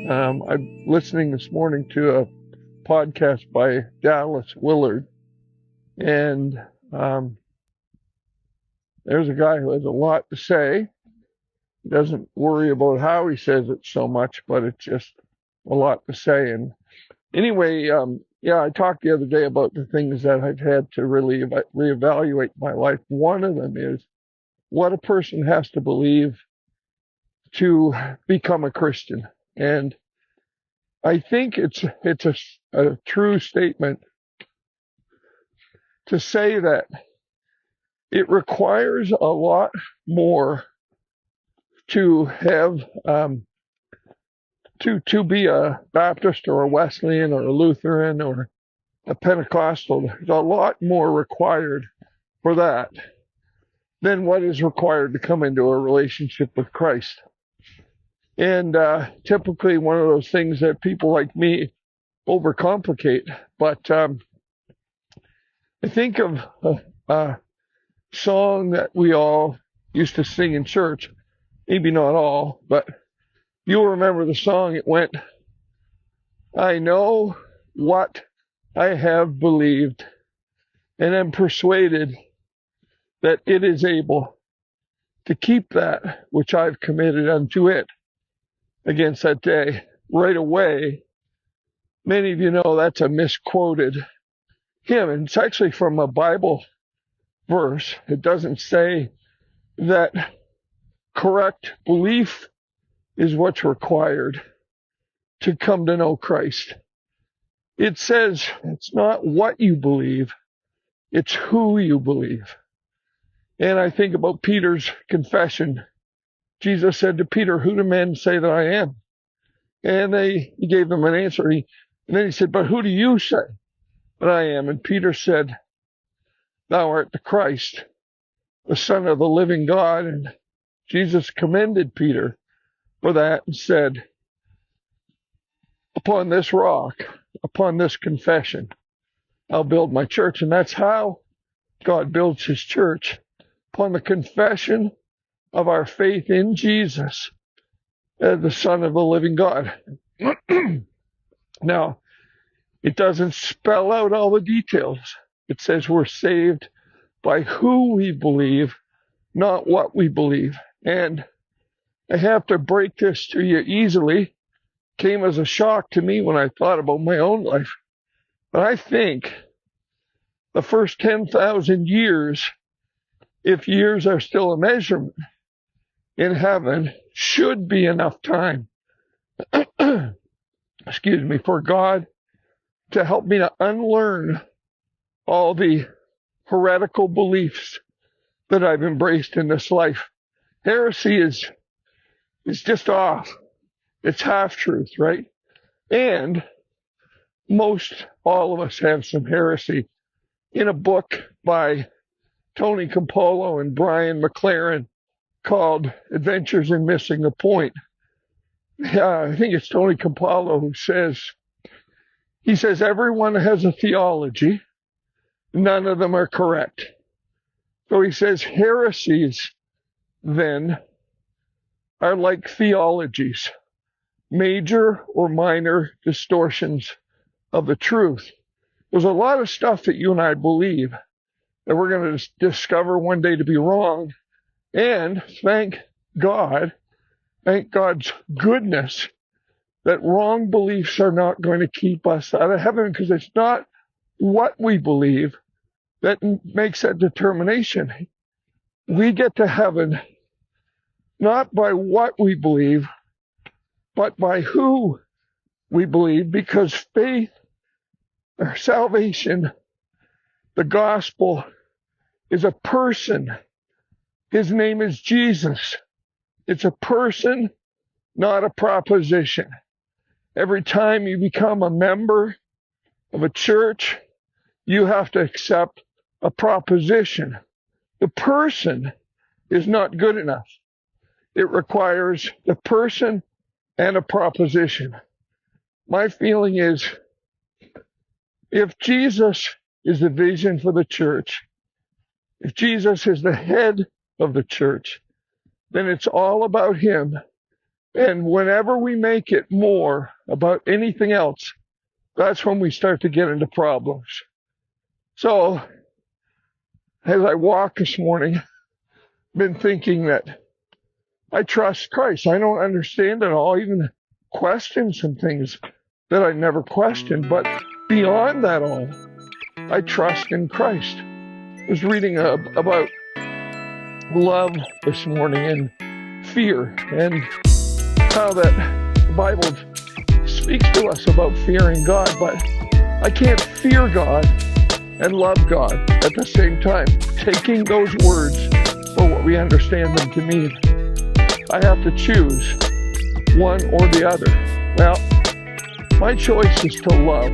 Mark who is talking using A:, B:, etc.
A: I'm listening this morning to a podcast by Dallas Willard, and there's a guy who has a lot to say. He doesn't worry about how he says it so much, but it's just a lot to say. And anyway, I talked the other day about the things that I've had to really reevaluate my life. One of them is what a person has to believe to become a Christian. And I think it's a true statement to say that it requires a lot more to have to be a Baptist or a Wesleyan or a Lutheran or a Pentecostal. There's a lot more required for that than what is required to come into a relationship with Christ. And typically one of those things that people like me overcomplicate. But I think of a song that we all used to sing in church. Maybe not all, but you'll remember the song. It went, I know what I have believed, and am persuaded that it is able to keep that which I've committed unto it against that day. Right away, many of you know that's a misquoted hymn, and it's actually from a Bible verse. It doesn't say that correct belief is what's required to come to know Christ. It says it's not what you believe, it's who you believe. And I think about Peter's confession. Jesus said to Peter, who do men say that I am? And he gave them an answer. And then he said, but who do you say that I am? And Peter said, thou art the Christ, the Son of the living God. And Jesus commended Peter for that and said, upon this rock, upon this confession, I'll build my church. And that's how God builds his church, upon the confession of our faith in Jesus, the Son of the living God. Now, it doesn't spell out all the details. It says we're saved by who we believe, not what we believe. And I have to break this to you easily. Came as a shock to me when I thought about my own life. But I think the first 10,000 years, if years are still a measurement in heaven, should be enough time, excuse me, for God to help me to unlearn all the heretical beliefs that I've embraced in this life. Heresy is just off. It's half-truth, right? And most all of us have some heresy. In a book by Tony Campolo and Brian McLaren called Adventures in Missing the Point, I think it's Tony Campolo who he says everyone has a theology, none of them are correct. So he says heresies then are like theologies, major or minor distortions of the truth. There's a lot of stuff that you and I believe that we're going to discover one day to be wrong. And thank God's goodness that wrong beliefs are not going to keep us out of heaven, because it's not what we believe that makes that determination. We get to heaven not by what we believe, but by who we believe, because faith or salvation, the gospel, is a person. His name is Jesus. It's a person, not a proposition. Every time you become a member of a church, you have to accept a proposition. The person is not good enough. It requires the person and a proposition. My feeling is, if Jesus is the vision for the church, if Jesus is the head of the church, then it's all about him And whenever we make it more about anything else, that's when we start to get into problems. So, as I walk this morning, I've been thinking that I trust Christ. I don't understand it all, even question some things that I never questioned. But beyond that all, I trust in Christ. I was reading about love this morning and fear, and how that the Bible speaks to us about fearing God, but I can't fear God and love God at the same time, taking those words for what we understand them to mean. I have to choose one or the other. Well, my choice is to love.